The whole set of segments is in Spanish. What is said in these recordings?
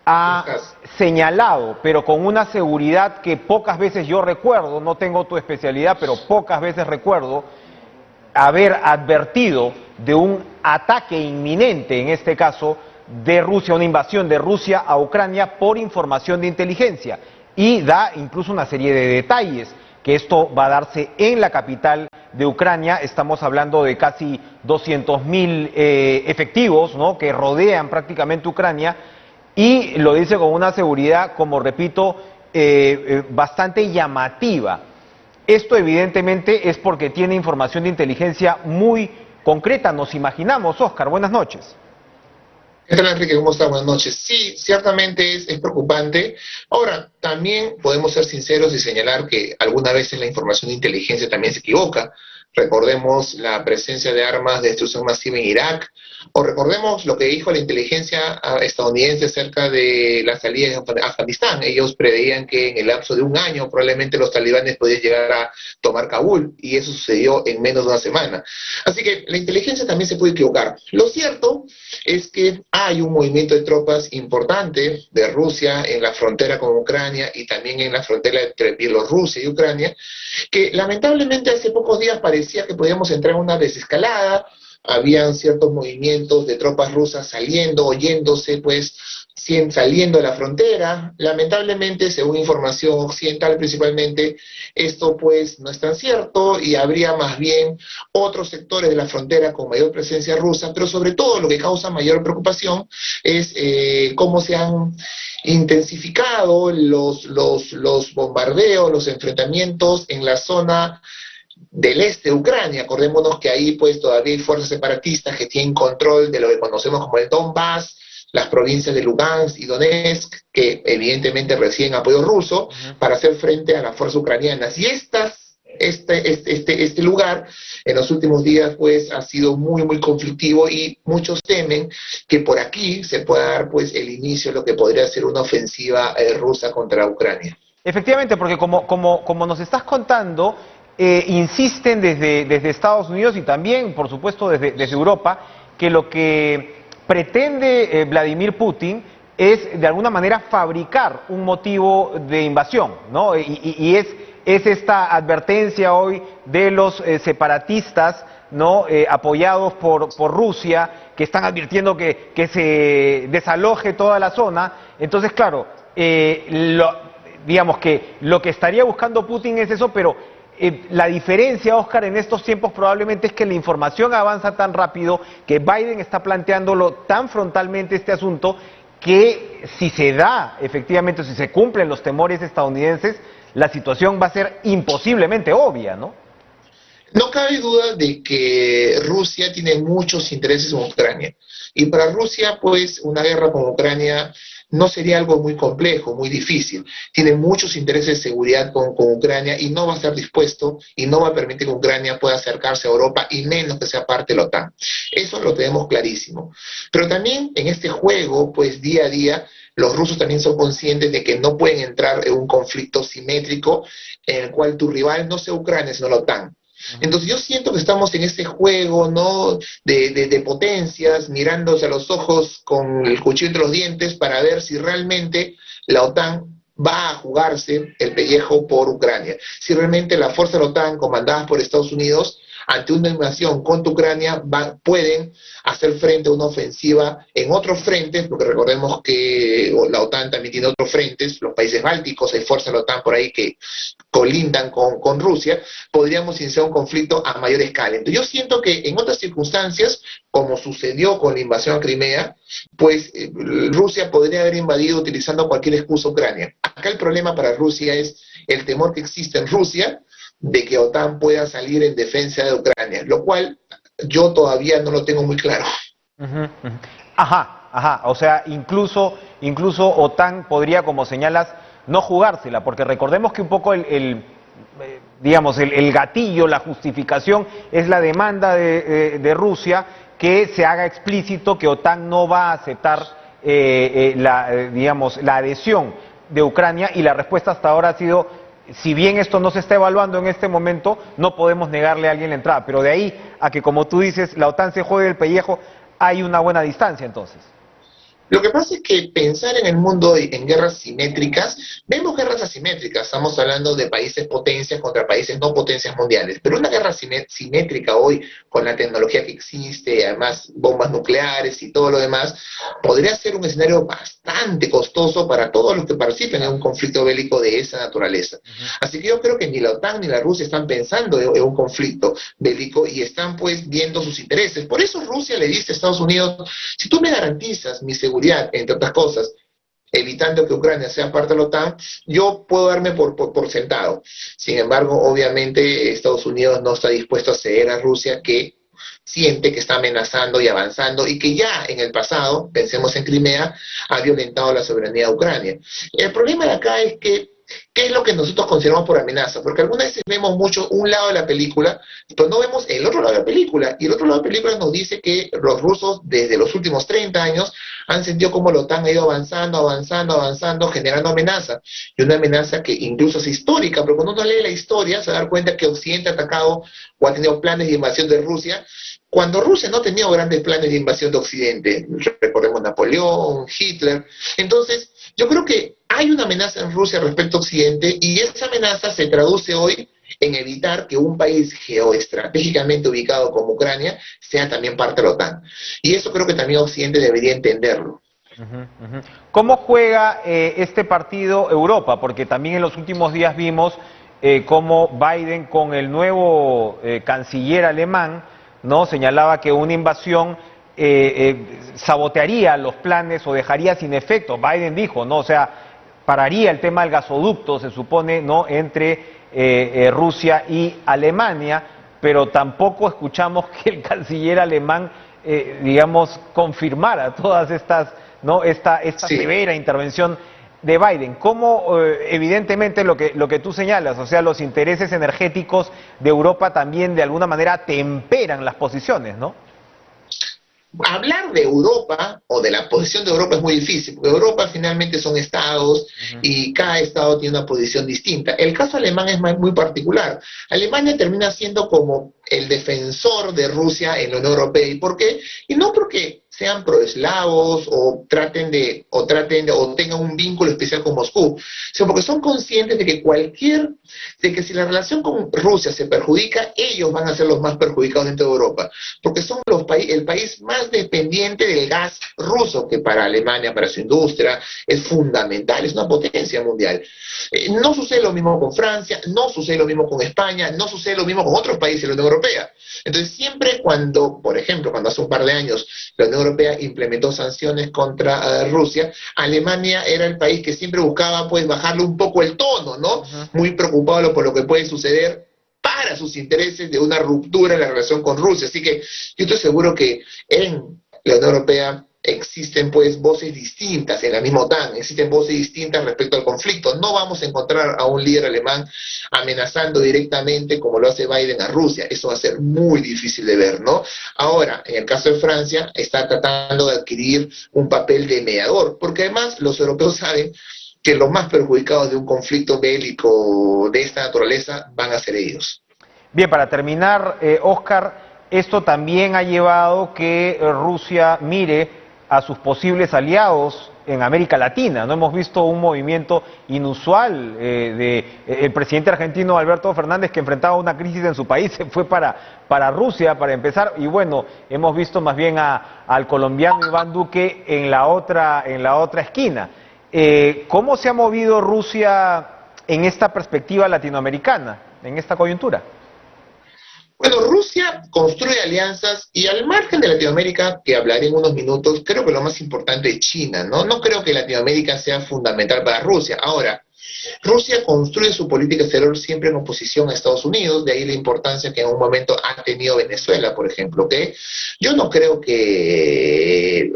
ha señalado, pero con una seguridad que pocas veces yo recuerdo, no tengo tu especialidad, pero pocas veces recuerdo haber advertido de un ataque inminente, en este caso, de Rusia, una invasión de Rusia a Ucrania por información de inteligencia. Y da incluso una serie de detalles, que esto va a darse en la capital de Ucrania. Estamos hablando de casi 200.000 efectivos, ¿no?, que rodean prácticamente Ucrania, y lo dice con una seguridad, como repito, bastante llamativa. Esto evidentemente es porque tiene información de inteligencia muy concreta, nos imaginamos. Óscar, buenas noches. ¿Qué tal, Enrique? ¿Cómo está? Buenas noches. Sí, ciertamente es preocupante. Ahora, también podemos ser sinceros y señalar que algunas veces la información de inteligencia también se equivoca. Recordemos la presencia de armas de destrucción masiva en Irak, o recordemos lo que dijo la inteligencia estadounidense acerca de la salida de Afganistán. Ellos preveían que en el lapso de un año probablemente los talibanes podían llegar a tomar Kabul, y eso sucedió en menos de una semana. Así que la inteligencia también se puede equivocar. Lo cierto es que hay un movimiento de tropas importante de Rusia en la frontera con Ucrania y también en la frontera entre Bielorrusia y Ucrania, que lamentablemente hace pocos días parecía que podíamos entrar en una desescalada. Habían ciertos movimientos de tropas rusas saliendo, oyéndose, pues, saliendo de la frontera. Lamentablemente, según información occidental principalmente, esto pues no es tan cierto, y habría más bien otros sectores de la frontera con mayor presencia rusa, pero sobre todo lo que causa mayor preocupación es cómo se han intensificado los bombardeos, los enfrentamientos en la zona del este de Ucrania. Acordémonos que ahí pues todavía hay fuerzas separatistas que tienen control de lo que conocemos como el Donbass, las provincias de Lugansk y Donetsk, que evidentemente reciben apoyo ruso para hacer frente a las fuerzas ucranianas. Y este lugar en los últimos días pues ha sido muy conflictivo, y muchos temen que por aquí se pueda dar pues el inicio de lo que podría ser una ofensiva rusa contra Ucrania. Efectivamente, porque como nos estás contando, insisten desde Estados Unidos y también, por supuesto, desde Europa, que lo que pretende Vladimir Putin es, de alguna manera, fabricar un motivo de invasión, ¿no? Y es esta advertencia hoy de los separatistas, ¿no?, apoyados por Rusia, que están advirtiendo que se desaloje toda la zona. Entonces, claro, digamos que lo que estaría buscando Putin es eso, pero la diferencia, Óscar, en estos tiempos probablemente es que la información avanza tan rápido, que Biden está planteándolo tan frontalmente este asunto, que si se da efectivamente, si se cumplen los temores estadounidenses, la situación va a ser imposiblemente obvia, ¿no? No cabe duda de que Rusia tiene muchos intereses en Ucrania, y para Rusia pues una guerra con Ucrania no sería algo muy complejo, muy difícil. Tiene muchos intereses de seguridad con Ucrania, y no va a estar dispuesto y no va a permitir que Ucrania pueda acercarse a Europa, y menos que sea parte de la OTAN. Eso lo tenemos clarísimo. Pero también en este juego, pues día a día, los rusos también son conscientes de que no pueden entrar en un conflicto simétrico en el cual tu rival no sea Ucrania, sino la OTAN. Entonces yo siento que estamos en este juego, ¿no?, de potencias, mirándose a los ojos con el cuchillo entre los dientes, para ver si realmente la OTAN va a jugarse el pellejo por Ucrania. Si realmente las fuerzas de la OTAN, comandadas por Estados Unidos, ante una invasión contra Ucrania, pueden hacer frente a una ofensiva en otros frentes, porque recordemos que la OTAN también tiene otros frentes, los países bálticos, hay fuerzas de la OTAN por ahí que colindan con Rusia. Podríamos iniciar un conflicto a mayor escala. Entonces yo siento que en otras circunstancias, como sucedió con la invasión a Crimea, pues Rusia podría haber invadido utilizando cualquier excusa a Ucrania. Acá el problema para Rusia es el temor que existe en Rusia de que OTAN pueda salir en defensa de Ucrania, lo cual yo todavía no lo tengo muy claro. Ajá, o sea, incluso OTAN podría, como señalas, no jugársela, porque recordemos que un poco digamos, el gatillo, la justificación es la demanda de Rusia, que se haga explícito que OTAN no va a aceptar digamos, la adhesión de Ucrania, y la respuesta hasta ahora ha sido: si bien esto no se está evaluando en este momento, no podemos negarle a alguien la entrada. Pero de ahí a que, como tú dices, la OTAN se juegue el pellejo, hay una buena distancia entonces. Lo que pasa es que pensar en el mundo hoy en guerras simétricas, vemos guerras asimétricas, estamos hablando de países potencias contra países no potencias mundiales, pero una guerra simétrica hoy, con la tecnología que existe, además bombas nucleares y todo lo demás, podría ser un escenario bastante costoso para todos los que participen en un conflicto bélico de esa naturaleza. Así que yo creo que ni la OTAN ni la Rusia están pensando en un conflicto bélico y están pues viendo sus intereses. Por eso Rusia le dice a Estados Unidos, si tú me garantizas mi seguridad, entre otras cosas, evitando que Ucrania sea parte de la OTAN, yo puedo darme por sentado. Sin embargo, obviamente Estados Unidos no está dispuesto a ceder a Rusia, que siente que está amenazando y avanzando y que ya en el pasado, pensemos en Crimea, ha violentado la soberanía de Ucrania. El problema de acá es que ¿qué es lo que nosotros consideramos por amenaza? Porque algunas veces vemos mucho un lado de la película, pero no vemos el otro lado de la película. Y el otro lado de la película nos dice que los rusos, desde los últimos 30 años, han sentido como la OTAN ha ido avanzando, generando amenaza. Y una amenaza que incluso es histórica, pero cuando uno lee la historia, se da cuenta que Occidente ha atacado o ha tenido planes de invasión de Rusia, cuando Rusia no ha tenido grandes planes de invasión de Occidente. Recordemos Napoleón, Hitler. Entonces, yo creo que hay una amenaza en Rusia respecto a Occidente y esa amenaza se traduce hoy en evitar que un país geoestratégicamente ubicado como Ucrania sea también parte de la OTAN. Y eso creo que también Occidente debería entenderlo. ¿Cómo juega este partido Europa? Porque también en los últimos días vimos cómo Biden, con el nuevo canciller alemán, ¿no?, señalaba que una invasión sabotearía los planes o dejaría sin efecto. Biden dijo, ¿no?, o sea, pararía el tema del gasoducto, se supone, ¿no?, entre Rusia y Alemania, pero tampoco escuchamos que el canciller alemán, digamos, confirmara todas estas, ¿no?, esta Sí. severa intervención de Biden. ¿Cómo, evidentemente, lo que tú señalas, o sea, los intereses energéticos de Europa también de alguna manera temperan las posiciones, ¿no? Hablar de Europa o de la posición de Europa es muy difícil, porque Europa finalmente son estados y cada estado tiene una posición distinta. El caso alemán es muy particular. Alemania termina siendo como el defensor de Rusia en la Unión Europea. ¿Y por qué? Y no porque sean proeslavos o tengan un vínculo especial con Moscú, sino porque son conscientes de que si la relación con Rusia se perjudica, ellos van a ser los más perjudicados dentro de Europa, porque son el país más dependiente del gas ruso, que para Alemania, para su industria, es fundamental, es una potencia mundial. No sucede lo mismo con Francia, no sucede lo mismo con España, no sucede lo mismo con otros países de la Unión Europea. Entonces, siempre por ejemplo, cuando hace un par de años la Unión Europea implementó sanciones contra Rusia, Alemania era el país que siempre buscaba pues bajarle un poco el tono, ¿no? Muy preocupado por lo que puede suceder para sus intereses de una ruptura en la relación con Rusia. Así que yo estoy seguro que en la Unión Europea existen pues voces distintas, en la misma OTAN, existen voces distintas respecto al conflicto. No vamos a encontrar a un líder alemán amenazando directamente como lo hace Biden a Rusia. Eso va a ser muy difícil de ver, ¿no? Ahora, en el caso de Francia, está tratando de adquirir un papel de mediador, porque además los europeos saben que los más perjudicados de un conflicto bélico de esta naturaleza van a ser ellos. Bien, para terminar, Oscar, esto también ha llevado que Rusia mire a sus posibles aliados en América Latina. No hemos visto un movimiento inusual el presidente argentino Alberto Fernández, que enfrentaba una crisis en su país, se fue para Rusia para empezar, y bueno, hemos visto más bien al colombiano Iván Duque en la otra esquina. ¿Cómo se ha movido Rusia en esta perspectiva latinoamericana, en esta coyuntura? Bueno, Rusia construye alianzas y al margen de Latinoamérica, que hablaré en unos minutos, creo que lo más importante es China, ¿no? No creo que Latinoamérica sea fundamental para Rusia. Ahora, Rusia construye su política exterior siempre en oposición a Estados Unidos, de ahí la importancia que en un momento ha tenido Venezuela, por ejemplo, que yo no creo que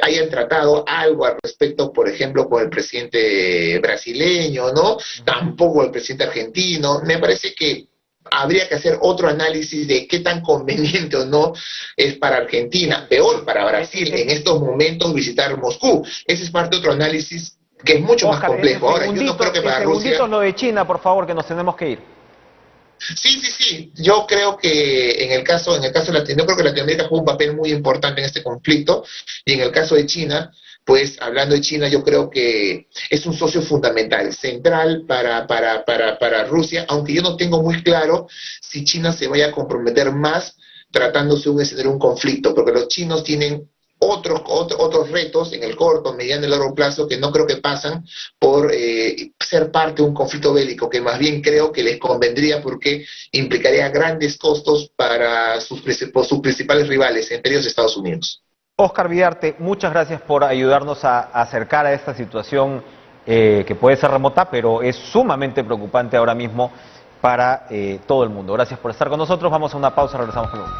hayan tratado algo al respecto, por ejemplo, con el presidente brasileño, ¿no? Tampoco el presidente argentino. Me parece que habría que hacer otro análisis de qué tan conveniente o no es para Argentina, peor para Brasil en estos momentos visitar Moscú. Ese es parte de otro análisis que es mucho Oscar, más complejo. Ahora, yo no creo que para Rusia... lo de China, por favor, que nos tenemos que ir. Sí. Yo creo que en el caso de Latinoamérica, yo creo que Latinoamérica juega un papel muy importante en este conflicto, y en el caso de China, pues hablando de China, yo creo que es un socio fundamental, central para Rusia, aunque yo no tengo muy claro si China se vaya a comprometer más tratándose de un escenario, un conflicto, porque los chinos tienen otros retos en el corto, mediano y largo plazo que no creo que pasan por ser parte de un conflicto bélico, que más bien creo que les convendría porque implicaría grandes costos para sus principales rivales, entre ellos Estados Unidos. Oscar Vidarte, muchas gracias por ayudarnos a acercar a esta situación que puede ser remota, pero es sumamente preocupante ahora mismo para todo el mundo. Gracias por estar con nosotros. Vamos a una pausa, regresamos con luego.